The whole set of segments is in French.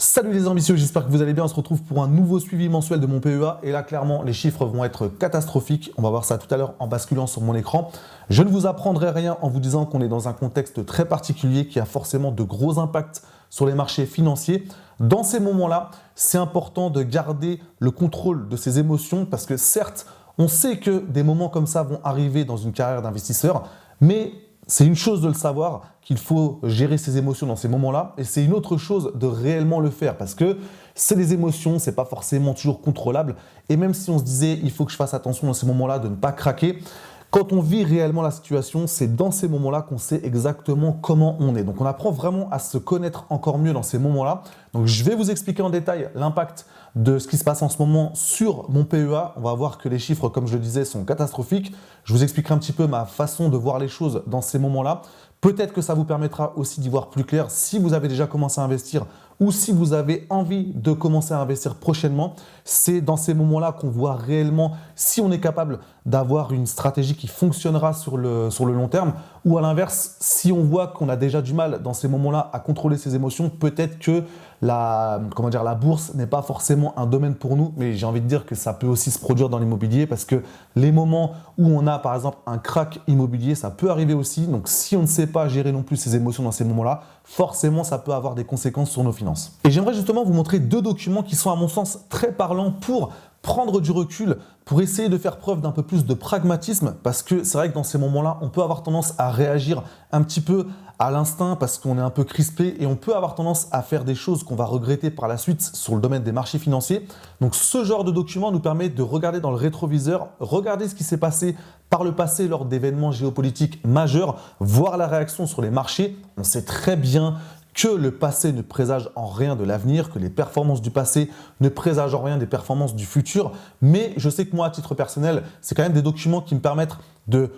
Salut les ambitieux, j'espère que vous allez bien. On se retrouve pour un nouveau suivi mensuel de mon PEA. Et là, clairement, les chiffres vont être catastrophiques. On va voir ça tout à l'heure en basculant sur mon écran. Je ne vous apprendrai rien en vous disant qu'on est dans un contexte très particulier qui a forcément de gros impacts sur les marchés financiers. Dans ces moments-là, c'est important de garder le contrôle de ses émotions parce que certes, on sait que des moments comme ça vont arriver dans une carrière d'investisseur, mais c'est une chose de le savoir qu'il faut gérer ses émotions dans ces moments-là et c'est une autre chose de réellement le faire parce que c'est des émotions, c'est pas forcément toujours contrôlable et même si on se disait il faut que je fasse attention dans ces moments-là de ne pas craquer, quand on vit réellement la situation, c'est dans ces moments-là qu'on sait exactement comment on est. Donc on apprend vraiment à se connaître encore mieux dans ces moments-là. Donc je vais vous expliquer en détail l'impact de ce qui se passe en ce moment sur mon PEA. On va voir que les chiffres, comme je le disais, sont catastrophiques. Je vous expliquerai un petit peu ma façon de voir les choses dans ces moments-là. Peut-être que ça vous permettra aussi d'y voir plus clair si vous avez déjà commencé à investir ou si vous avez envie de commencer à investir prochainement. C'est dans ces moments-là qu'on voit réellement si on est capable d'avoir une stratégie qui fonctionnera sur le long terme ou à l'inverse, si on voit qu'on a déjà du mal dans ces moments-là à contrôler ses émotions, peut-être que la bourse n'est pas forcément un domaine pour nous, mais j'ai envie de dire que ça peut aussi se produire dans l'immobilier parce que les moments où on a par exemple un crack immobilier, ça peut arriver aussi. Donc si on ne sait pas gérer non plus ses émotions dans ces moments-là, forcément ça peut avoir des conséquences sur nos finances. Et j'aimerais justement vous montrer deux documents qui sont à mon sens très parlants pour prendre du recul, pour essayer de faire preuve d'un peu plus de pragmatisme parce que c'est vrai que dans ces moments-là, on peut avoir tendance à réagir un petit peu à l'instinct parce qu'on est un peu crispé et on peut avoir tendance à faire des choses qu'on va regretter par la suite sur le domaine des marchés financiers. Donc ce genre de document nous permet de regarder dans le rétroviseur, regarder ce qui s'est passé par le passé lors d'événements géopolitiques majeurs, voir la réaction sur les marchés. On sait très bien que le passé ne présage en rien de l'avenir, que les performances du passé ne présagent en rien des performances du futur. Mais je sais que moi, à titre personnel, c'est quand même des documents qui me permettent de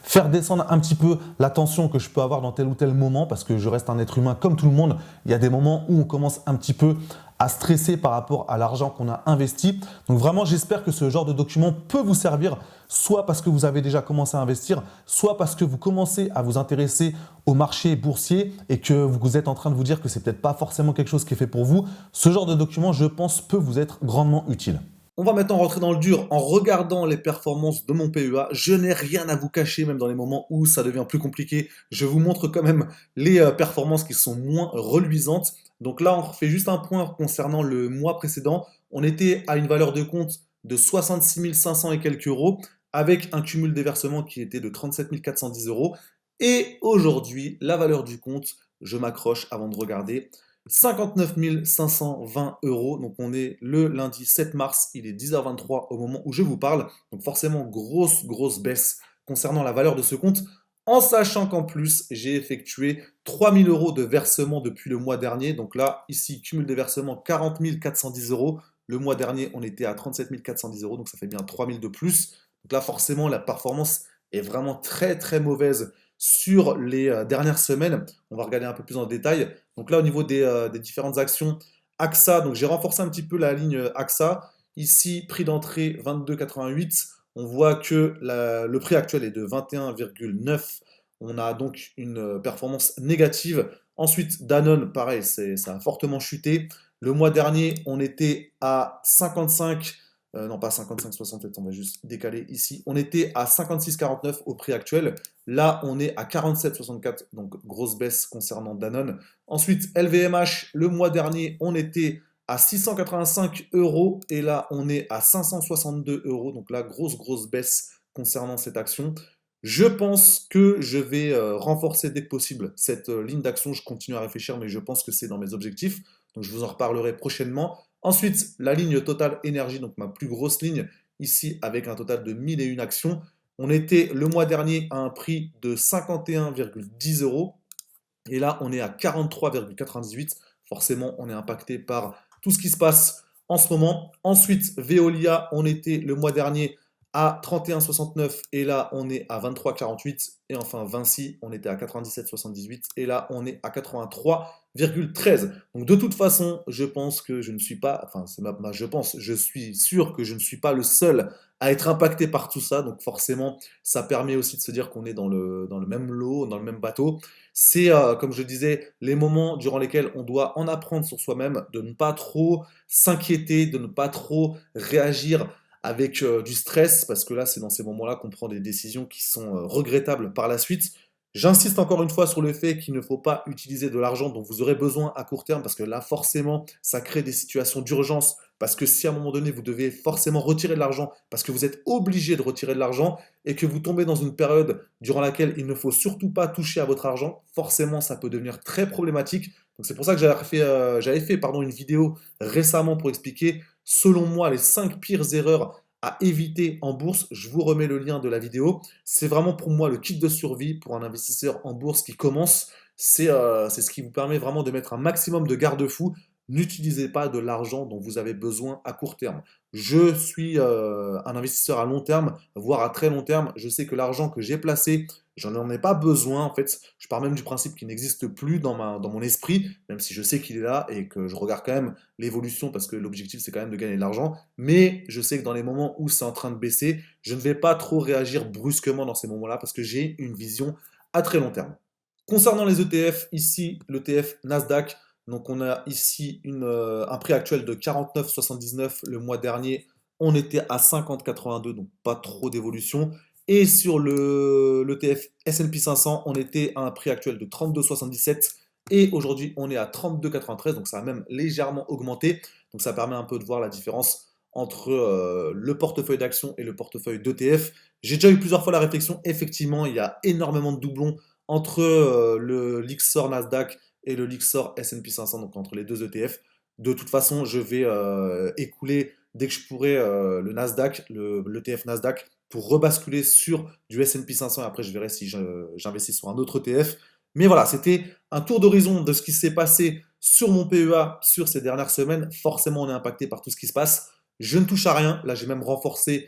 faire descendre un petit peu la tension que je peux avoir dans tel ou tel moment parce que je reste un être humain comme tout le monde. Il y a des moments où on commence un petit peu à stresser par rapport à l'argent qu'on a investi. Donc vraiment, j'espère que ce genre de document peut vous servir soit parce que vous avez déjà commencé à investir, soit parce que vous commencez à vous intéresser au marché boursier et que vous êtes en train de vous dire que c'est peut-être pas forcément quelque chose qui est fait pour vous. Ce genre de document, je pense, peut vous être grandement utile. On va maintenant rentrer dans le dur en regardant les performances de mon PEA. Je n'ai rien à vous cacher, même dans les moments où ça devient plus compliqué. Je vous montre quand même les performances qui sont moins reluisantes. Donc là, on fait juste un point concernant le mois précédent. On était à une valeur de compte de 66 500 et quelques euros, avec un cumul des versements qui était de 37 410 euros. Et aujourd'hui, la valeur du compte, je m'accroche avant de regarder, 59 520 euros. Donc on est le lundi 7 mars, il est 10h23 au moment où je vous parle. Donc forcément, grosse baisse concernant la valeur de ce compte. En sachant qu'en plus, j'ai effectué 3 000 euros de versement depuis le mois dernier. Donc là, ici, cumul des versements, 40 410 euros. Le mois dernier, on était à 37 410 euros, donc ça fait bien 3 000 de plus. Donc là, forcément, la performance est vraiment très mauvaise sur les dernières semaines. On va regarder un peu plus en détail. Donc là, au niveau des différentes actions, AXA, donc j'ai renforcé un petit peu la ligne AXA. Ici, prix d'entrée 22,88. On voit que le prix actuel est de 21,9. On a donc une performance négative. Ensuite, Danone, pareil, ça a fortement chuté. Le mois dernier, on était à 55, non pas 55,67, on va juste décaler ici. On était à 56,49 au prix actuel. Là, on est à 47,64, donc grosse baisse concernant Danone. Ensuite, LVMH, le mois dernier, on était à 685 euros et là, on est à 562 euros. Donc là, grosse baisse concernant cette action. Je pense que je vais renforcer dès que possible cette ligne d'action. Je continue à réfléchir, mais je pense que c'est dans mes objectifs. Donc, je vous en reparlerai prochainement. Ensuite, la ligne Total Énergie, donc ma plus grosse ligne, ici avec un total de 1001 actions. On était le mois dernier à un prix de 51,10 euros. Et là, on est à 43,98. Forcément, on est impacté par tout ce qui se passe en ce moment. Ensuite, Veolia, on était le mois dernier à 31,69 et là, on est à 23,48. Et enfin, Vinci, on était à 97,78 et là, on est à 83,98. 0,13. Donc de toute façon, je pense que je ne suis pas, enfin c'est je pense, je suis sûr que je ne suis pas le seul à être impacté par tout ça. Donc forcément, ça permet aussi de se dire qu'on est dans le même lot, dans le même bateau. C'est, comme je disais, les moments durant lesquels on doit en apprendre sur soi-même, de ne pas trop s'inquiéter, de ne pas trop réagir avec du stress, parce que là, c'est dans ces moments-là qu'on prend des décisions qui sont regrettables par la suite. J'insiste encore une fois sur le fait qu'il ne faut pas utiliser de l'argent dont vous aurez besoin à court terme, parce que là, forcément, ça crée des situations d'urgence, parce que si à un moment donné, vous devez forcément retirer de l'argent, parce que vous êtes obligé de retirer de l'argent, et que vous tombez dans une période durant laquelle il ne faut surtout pas toucher à votre argent, forcément, ça peut devenir très problématique. Donc c'est pour ça que j'avais fait pardon, une vidéo récemment pour expliquer, selon moi, les 5 pires erreurs à éviter en bourse. Je vous remets le lien de la vidéo. C'est vraiment pour moi le kit de survie pour un investisseur en bourse qui commence. C'est ce qui vous permet vraiment de mettre un maximum de garde-fous. N'utilisez pas de l'argent dont vous avez besoin à court terme. Je suis un investisseur à long terme, voire à très long terme. Je sais que l'argent que j'ai placé, j'en ai pas besoin. En fait, je pars même du principe qu'il n'existe plus dans mon esprit, même si je sais qu'il est là et que je regarde quand même l'évolution parce que l'objectif c'est quand même de gagner de l'argent. Mais je sais que dans les moments où c'est en train de baisser, je ne vais pas trop réagir brusquement dans ces moments-là parce que j'ai une vision à très long terme. Concernant les ETF, ici l'ETF Nasdaq, donc on a ici un prix actuel de 49,79. Le mois dernier, on était à 50,82, donc pas trop d'évolution. Et sur l'ETF S&P 500, on était à un prix actuel de 32,77. Et aujourd'hui, on est à 32,93, donc ça a même légèrement augmenté. Donc ça permet un peu de voir la différence entre le portefeuille d'actions et le portefeuille d'ETF. J'ai déjà eu plusieurs fois la réflexion, effectivement, il y a énormément de doublons entre le l'IXOR Nasdaq et le Lixor S&P 500, donc entre les deux ETF. De toute façon, je vais écouler dès que je pourrai le Nasdaq, l'ETF Nasdaq, pour rebasculer sur du S&P 500 et après je verrai si j'investis sur un autre ETF. Mais voilà, c'était un tour d'horizon de ce qui s'est passé sur mon PEA sur ces dernières semaines. Forcément, on est impacté par tout ce qui se passe. Je ne touche à rien. Là, j'ai même renforcé.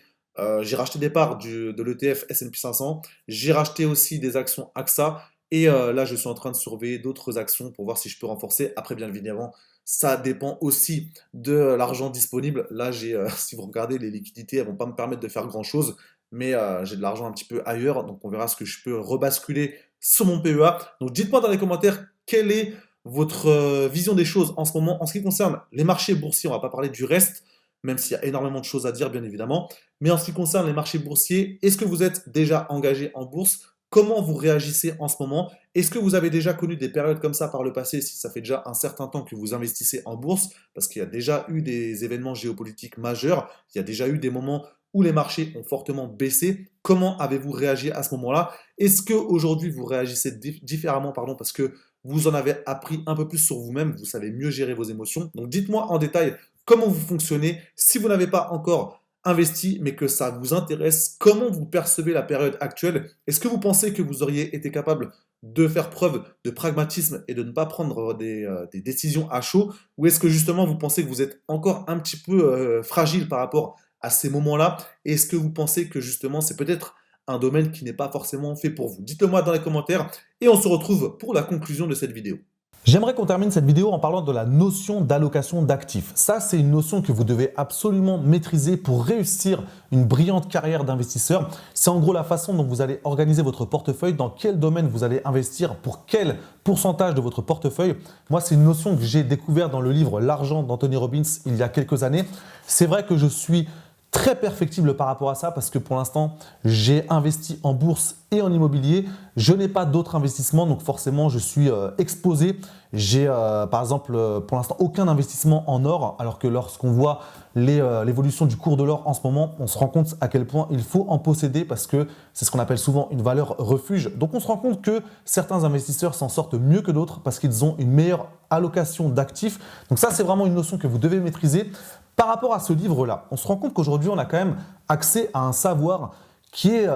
J'ai racheté des parts de l'ETF S&P 500. J'ai racheté aussi des actions AXA. Et là, je suis en train de surveiller d'autres actions pour voir si je peux renforcer. Après, bien évidemment, ça dépend aussi de l'argent disponible. Là, si vous regardez, les liquidités, elles ne vont pas me permettre de faire grand-chose. Mais j'ai de l'argent un petit peu ailleurs. Donc, on verra ce que je peux rebasculer sur mon PEA. Donc, dites-moi dans les commentaires quelle est votre vision des choses en ce moment en ce qui concerne les marchés boursiers. On ne va pas parler du reste, même s'il y a énormément de choses à dire, bien évidemment. Mais en ce qui concerne les marchés boursiers, est-ce que vous êtes déjà engagé en bourse? Comment vous réagissez en ce moment? Est-ce que vous avez déjà connu des périodes comme ça par le passé, si ça fait déjà un certain temps que vous investissez en bourse? Parce qu'il y a déjà eu des événements géopolitiques majeurs, il y a déjà eu des moments où les marchés ont fortement baissé. Comment avez-vous réagi à ce moment-là? Est-ce qu'aujourd'hui vous réagissez différemment, pardon, parce que vous en avez appris un peu plus sur vous-même, vous savez mieux gérer vos émotions? Donc dites-moi en détail comment vous fonctionnez. Si vous n'avez pas encore investi, mais que ça vous intéresse, comment vous percevez la période actuelle? Est-ce que vous pensez que vous auriez été capable de faire preuve de pragmatisme et de ne pas prendre des décisions à chaud? Ou est-ce que justement vous pensez que vous êtes encore un petit peu fragile par rapport à ces moments-là? Et est-ce que vous pensez que justement c'est peut-être un domaine qui n'est pas forcément fait pour vous? Dites-le moi dans les commentaires et on se retrouve pour la conclusion de cette vidéo. J'aimerais qu'on termine cette vidéo en parlant de la notion d'allocation d'actifs. Ça, c'est une notion que vous devez absolument maîtriser pour réussir une brillante carrière d'investisseur. C'est en gros la façon dont vous allez organiser votre portefeuille, dans quel domaine vous allez investir, pour quel pourcentage de votre portefeuille. Moi, c'est une notion que j'ai découverte dans le livre L'argent d'Anthony Robbins il y a quelques années. C'est vrai que je suis très perfectible par rapport à ça parce que pour l'instant, j'ai investi en bourse et en immobilier. Je n'ai pas d'autres investissements, donc forcément, je suis exposé. J'ai par exemple pour l'instant aucun investissement en or, alors que lorsqu'on voit l'évolution du cours de l'or en ce moment, on se rend compte à quel point il faut en posséder parce que c'est ce qu'on appelle souvent une valeur refuge. Donc on se rend compte que certains investisseurs s'en sortent mieux que d'autres parce qu'ils ont une meilleure allocation d'actifs. Donc ça, c'est vraiment une notion que vous devez maîtriser. Par rapport à ce livre-là, on se rend compte qu'aujourd'hui, on a quand même accès à un savoir qui est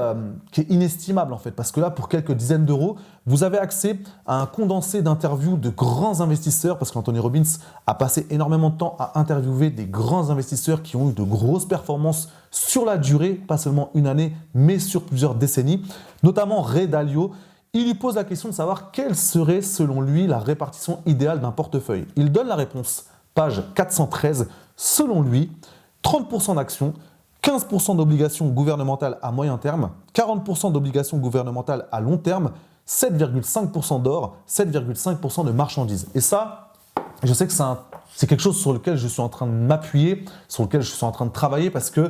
inestimable en fait. Parce que là, pour quelques dizaines d'euros, vous avez accès à un condensé d'interviews de grands investisseurs, parce qu'Anthony Robbins a passé énormément de temps à interviewer des grands investisseurs qui ont eu de grosses performances sur la durée, pas seulement une année, mais sur plusieurs décennies, notamment Ray Dalio. Il lui pose la question de savoir quelle serait selon lui la répartition idéale d'un portefeuille. Il donne la réponse, page 413, selon lui, 30% d'actions, 15% d'obligations gouvernementales à moyen terme, 40% d'obligations gouvernementales à long terme, 7,5% d'or, 7,5% de marchandises. Et ça, je sais que c'est quelque chose sur lequel je suis en train de m'appuyer, sur lequel je suis en train de travailler parce que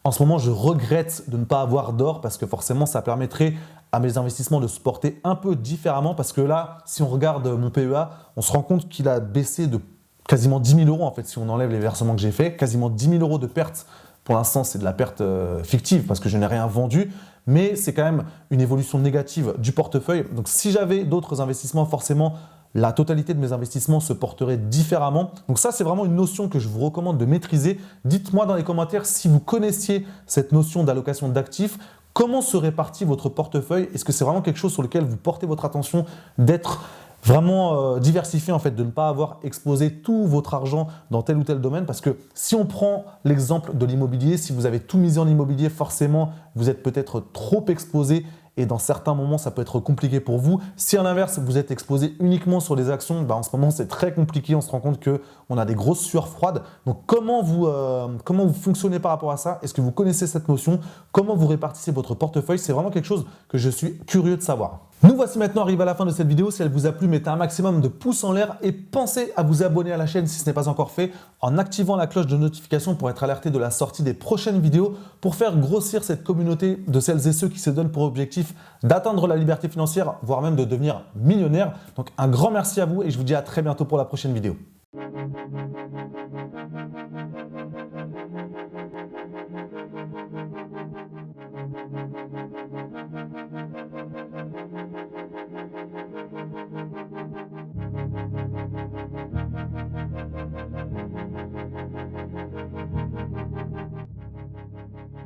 en ce moment, je regrette de ne pas avoir d'or parce que forcément, ça permettrait à mes investissements de se porter un peu différemment parce que là, si on regarde mon PEA, on se rend compte qu'il a baissé de quasiment 10 000 euros en fait, si on enlève les versements que j'ai faits, quasiment 10 000 euros de perte. Pour l'instant, c'est de la perte fictive parce que je n'ai rien vendu, mais c'est quand même une évolution négative du portefeuille. Donc, si j'avais d'autres investissements, forcément, la totalité de mes investissements se porterait différemment. Donc ça, c'est vraiment une notion que je vous recommande de maîtriser. Dites-moi dans les commentaires si vous connaissiez cette notion d'allocation d'actifs. Comment se répartit votre portefeuille? Est-ce que c'est vraiment quelque chose sur lequel vous portez votre attention, d'être vraiment diversifié en fait, de ne pas avoir exposé tout votre argent dans tel ou tel domaine? Parce que si on prend l'exemple de l'immobilier, si vous avez tout misé en immobilier, forcément, vous êtes peut-être trop exposé et dans certains moments, ça peut être compliqué pour vous. Si à l'inverse, vous êtes exposé uniquement sur les actions, en ce moment, c'est très compliqué. On se rend compte qu'on a des grosses sueurs froides. Donc, comment vous fonctionnez par rapport à ça? Est-ce que vous connaissez cette notion? Comment vous répartissez votre portefeuille? C'est vraiment quelque chose que je suis curieux de savoir. Nous voici maintenant arrivés à la fin de cette vidéo. Si elle vous a plu, mettez un maximum de pouces en l'air et pensez à vous abonner à la chaîne si ce n'est pas encore fait en activant la cloche de notification pour être alerté de la sortie des prochaines vidéos pour faire grossir cette communauté de celles et ceux qui se donnent pour objectif d'atteindre la liberté financière, voire même de devenir millionnaire. Donc un grand merci à vous et je vous dis à très bientôt pour la prochaine vidéo.